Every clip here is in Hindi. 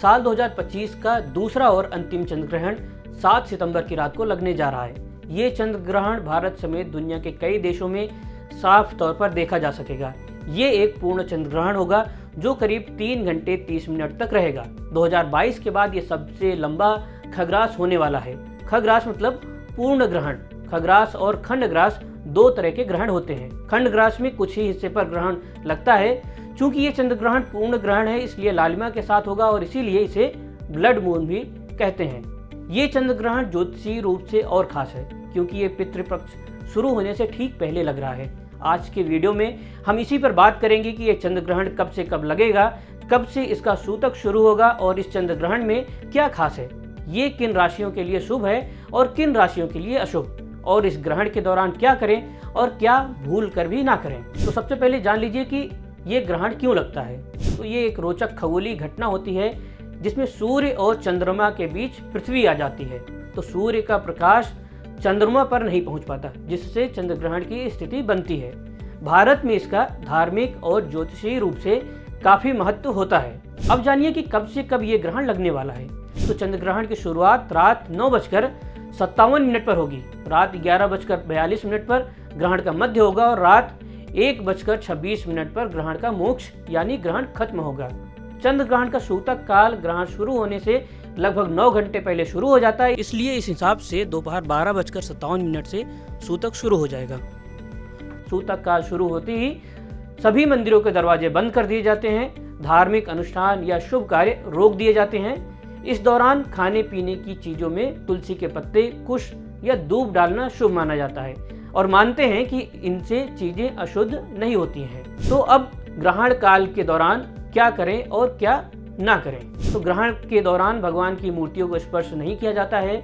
साल 2025 का दूसरा और अंतिम चंद्र ग्रहण 7 सितंबर की रात को लगने जा रहा है। ये चंद्र ग्रहण भारत समेत दुनिया के कई देशों में साफ तौर पर देखा जा सकेगा। ये एक पूर्ण चंद्र ग्रहण होगा जो करीब 3 घंटे 30 मिनट तक रहेगा। 2022 के बाद ये सबसे लंबा खग्रास होने वाला है। खग्रास मतलब पूर्ण ग्रहण। खग्रास और खंडग्रास दो तरह के ग्रहण होते हैं। खंडग्रास में कुछ ही हिस्से पर ग्रहण लगता है। चूंकि ये चंद्र ग्रहण पूर्ण ग्रहण है इसलिए लालिमा के साथ होगा और इसीलिए इसे ब्लड मून भी कहते हैं। ये चंद्र ग्रहण ज्योतिषीय रूप से और खास है क्योंकि ये पितृपक्ष शुरू होने से ठीक पहले लग रहा है। आज के वीडियो में हम इसी पर बात करेंगे कि ये चंद्र ग्रहण कब से कब लगेगा, कब से इसका सूतक शुरू होगा और इस चंद्र ग्रहण में क्या खास है, ये किन राशियों के लिए शुभ है और किन राशियों के लिए अशुभ, और इस ग्रहण के दौरान क्या करें और क्या भूल कर भी ना करें। तो सबसे पहले जान लीजिए कि ये ग्रहण क्यों लगता है। तो ये एक रोचक खगोलीय घटना होती है जिसमें सूर्य और चंद्रमा के बीच पृथ्वी आ जाती है। तो सूर्य का प्रकाश चंद्रमा पर नहीं पहुंच पाता जिससे चंद्र ग्रहण की स्थिति बनती है। भारत में इसका धार्मिक और ज्योतिषीय रूप से काफी महत्व होता है। अब जानिए कि कब से कब ये ग्रहण लगने वाला है। तो चंद्र ग्रहण की शुरुआत रात 9:57 पर होगी। रात 11:42 पर ग्रहण का मध्य होगा और रात 1:26 पर ग्रहण का मोक्ष यानी ग्रहण खत्म होगा। चंद्र ग्रहण का सूतक काल ग्रहण शुरू होने से लगभग 9 घंटे पहले शुरू हो जाता है, इसलिए इस हिसाब से दोपहर 12:57 से सूतक शुरू हो जाएगा। सूतक काल शुरू होते ही सभी मंदिरों के दरवाजे बंद कर दिए जाते हैं। धार्मिक अनुष्ठान या शुभ कार्य रोक दिए जाते हैं। इस दौरान खाने पीने की चीजों में तुलसी के पत्ते, कुश या दूब डालना शुभ माना जाता है और मानते हैं कि इनसे चीजें अशुद्ध नहीं होती हैं। तो अब ग्रहण काल के दौरान क्या करें और क्या ना करें। तो ग्रहण के दौरान भगवान की मूर्तियों को स्पर्श नहीं किया जाता है।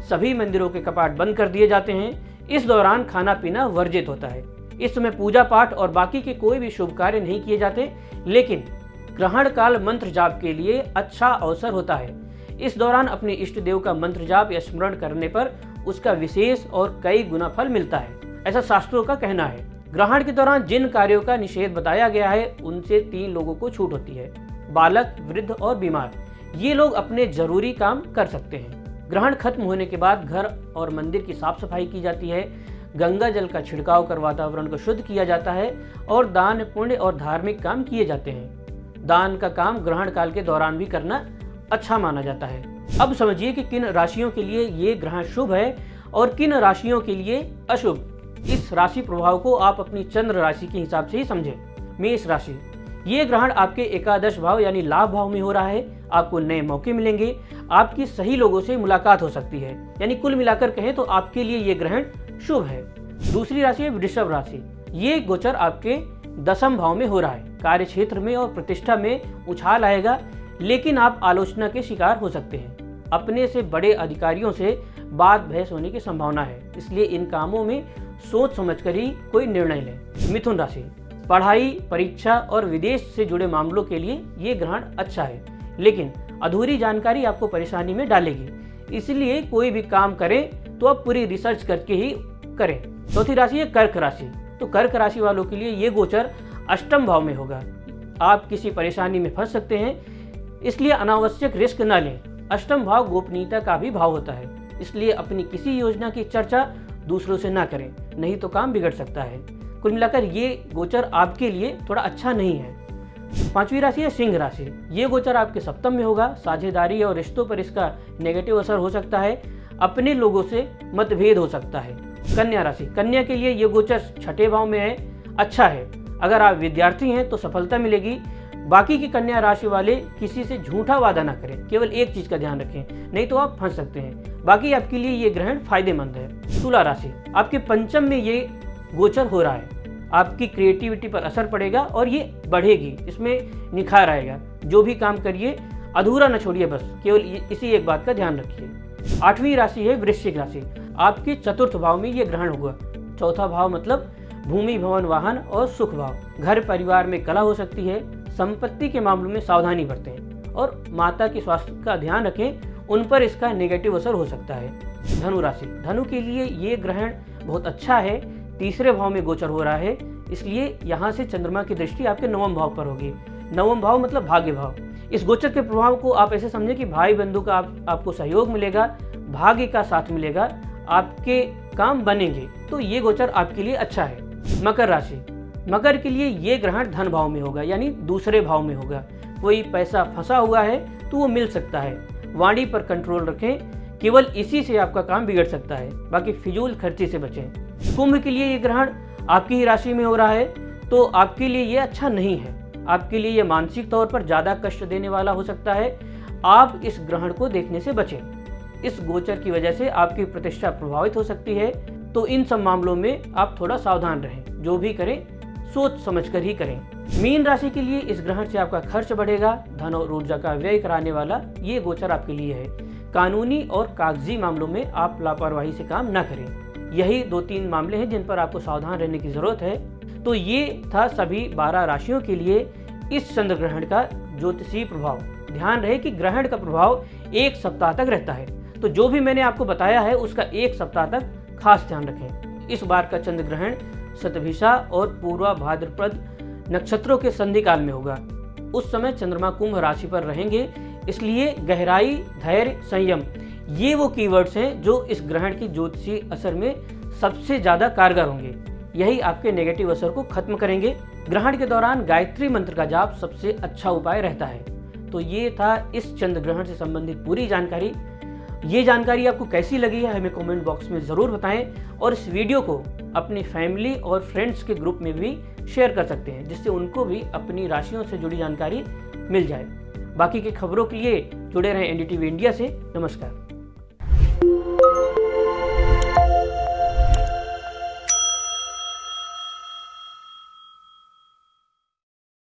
सभी मंदिरों के कपाट बंद कर दिए जाते हैं। इस दौरान खाना पीना वर्जित होता है। इस समय पूजा पाठ और बाकी के कोई भी शुभ कार्य नहीं किए जाते, लेकिन ग्रहण काल मंत्र जाप के लिए अच्छा अवसर होता है। इस दौरान अपने इष्ट देव का मंत्र जाप या स्मरण करने पर उसका विशेष और कई गुना फल मिलता है, ऐसा शास्त्रों का कहना है। ग्रहण के दौरान जिन कार्यों का निषेध बताया गया है उनसे 3 लोगों को छूट होती है: बालक, वृद्ध और बीमार। ये लोग अपने जरूरी काम कर सकते हैं। ग्रहण खत्म होने के बाद घर और मंदिर की साफ सफाई की जाती है। गंगा जल का छिड़काव कर वातावरण को शुद्ध किया जाता है और दान, पुण्य और धार्मिक काम किए जाते हैं। दान का काम ग्रहण काल के दौरान भी करना अच्छा माना जाता है। अब समझिए कि किन राशियों के लिए ये ग्रहण शुभ है और किन राशियों के लिए अशुभ। इस राशि प्रभाव को आप अपनी चंद्र राशि के हिसाब से ही समझें। मेष राशि, ये ग्रहण आपके एकादश भाव यानी लाभ भाव में हो रहा है। आपको नए मौके मिलेंगे। आपकी सही लोगों से मुलाकात हो सकती है, यानी कुल मिलाकर कहें तो आपके लिए ये ग्रहण शुभ है। दूसरी राशि है वृषभ राशि। ये गोचर आपके 10वें भाव में हो रहा है। कार्य क्षेत्र में और प्रतिष्ठा में उछाल आएगा, लेकिन आप आलोचना के शिकार हो सकते हैं। अपने से बड़े अधिकारियों से बात बहस होने की संभावना है, इसलिए इन कामों में सोच समझकर ही कोई निर्णय लें। मिथुन राशि, पढ़ाई, परीक्षा और विदेश से जुड़े मामलों के लिए ये ग्रहण अच्छा है, लेकिन अधूरी जानकारी आपको परेशानी में डालेगी, इसलिए कोई भी काम करें तो आप पूरी रिसर्च करके ही करें। चौथी राशि है कर्क राशि। तो कर्क राशि वालों के लिए ये गोचर 8वें भाव में होगा। आप किसी परेशानी में फंस सकते हैं, इसलिए अनावश्यक रिस्क न लें। 8वां भाव गोपनीयता का भी भाव होता है, इसलिए अपनी किसी योजना की चर्चा दूसरों से ना करें, नहीं तो काम बिगड़ सकता है। कुल मिलाकर ये गोचर आपके लिए थोड़ा अच्छा नहीं है। 5वीं राशि है सिंह राशि। ये गोचर आपके 7वें में होगा। साझेदारी और रिश्तों पर इसका नेगेटिव असर हो सकता है। अपने लोगों से मतभेद हो सकता है। कन्या राशि, कन्या के लिए ये गोचर 6ठे भाव में है, अच्छा है। अगर आप विद्यार्थी हैं तो सफलता मिलेगी। बाकी की कन्या राशि वाले किसी से झूठा वादा ना करें, केवल एक चीज का ध्यान रखें, नहीं तो आप फंस सकते हैं। बाकी आपके लिए ये ग्रहण फायदेमंद है। तुला राशि, आपके 5वें में ये गोचर हो रहा है। आपकी क्रिएटिविटी पर असर पड़ेगा और ये बढ़ेगी, इसमें निखार आएगा। जो भी काम करिए अधूरा न छोड़िए, बस केवल इसी एक बात का ध्यान रखिए। 8वीं राशि है वृश्चिक राशि। आपके 4th भाव में ये ग्रहण होगा। 4था भाव मतलब भूमि, भवन, वाहन और सुख भाव। घर परिवार में कलह हो सकती है। संपत्ति के मामलों में सावधानी बरतें और माता के स्वास्थ्य का ध्यान रखें, उन पर इसका नेगेटिव असर हो सकता है। धनु राशि, धनु के लिए ये ग्रहण बहुत अच्छा है। 3रे भाव में गोचर हो रहा है, इसलिए यहाँ से चंद्रमा की दृष्टि आपके 9वें भाव पर होगी। 9वां भाव मतलब भाग्य भाव। इस गोचर के प्रभाव को आप ऐसे समझें कि भाई बंधु का आपको सहयोग मिलेगा, भाग्य का साथ मिलेगा, आपके काम बनेंगे। तो ये गोचर आपके लिए अच्छा है। मकर राशि, मकर के लिए ये ग्रहण धन भाव में होगा, यानी दूसरे भाव में होगा। कोई पैसा फंसा हुआ है तो वो मिल सकता है। वाणी पर कंट्रोल रखें, केवल इसी से आपका काम बिगड़ सकता है। बाकी फिजूल खर्ची से बचें। कुंभ के लिए ये ग्रहण आपकी ही राशि में हो रहा है, तो आपके लिए ये अच्छा नहीं है। आपके लिए ये मानसिक तौर पर ज़्यादा कष्ट देने वाला हो सकता है। आप इस ग्रहण को देखने से बचें। इस गोचर की वजह से आपकी प्रतिष्ठा प्रभावित हो सकती है, तो इन सब मामलों में आप थोड़ा सावधान रहें। जो भी करें सोच समझकर ही करें। मीन राशि के लिए इस ग्रहण से आपका खर्च बढ़ेगा। धन और ऊर्जा का व्यय कराने वाला ये गोचर आपके लिए है। कानूनी और कागजी मामलों में आप लापरवाही से काम न करें। यही 2-3 मामले हैं जिन पर आपको सावधान रहने की जरूरत है। तो ये था सभी 12 राशियों के लिए इस चंद्र ग्रहण का ज्योतिषीय प्रभाव। ध्यान रहे कि ग्रहण का प्रभाव 1 सप्ताह तक रहता है, तो जो भी मैंने आपको बताया है उसका 1 सप्ताह तक खास ध्यान रखें। इस बार का चंद्र ग्रहण शतभिषा और पूर्वा भाद्रपद नक्षत्रों के संधि काल में होगा। उस समय चंद्रमा कुंभ राशि पर रहेंगे, इसलिए गहराई, धैर्य, संयम ये वो कीवर्ड्स हैं जो इस ग्रहण की ज्योतिषीय असर में सबसे ज्यादा कारगर होंगे। यही आपके नेगेटिव असर को खत्म करेंगे। ग्रहण के दौरान गायत्री मंत्र का जाप सबसे अच्छा उपाय रहता है। तो ये था इस चंद्र ग्रहण से संबंधित पूरी जानकारी। ये जानकारी आपको कैसी लगी है हमें कमेंट बॉक्स में ज़रूर बताएं, और इस वीडियो को अपनी फैमिली और फ्रेंड्स के ग्रुप में भी शेयर कर सकते हैं, जिससे उनको भी अपनी राशियों से जुड़ी जानकारी मिल जाए। बाकी की खबरों के लिए जुड़े रहें एनडीटीवी इंडिया से। नमस्कार।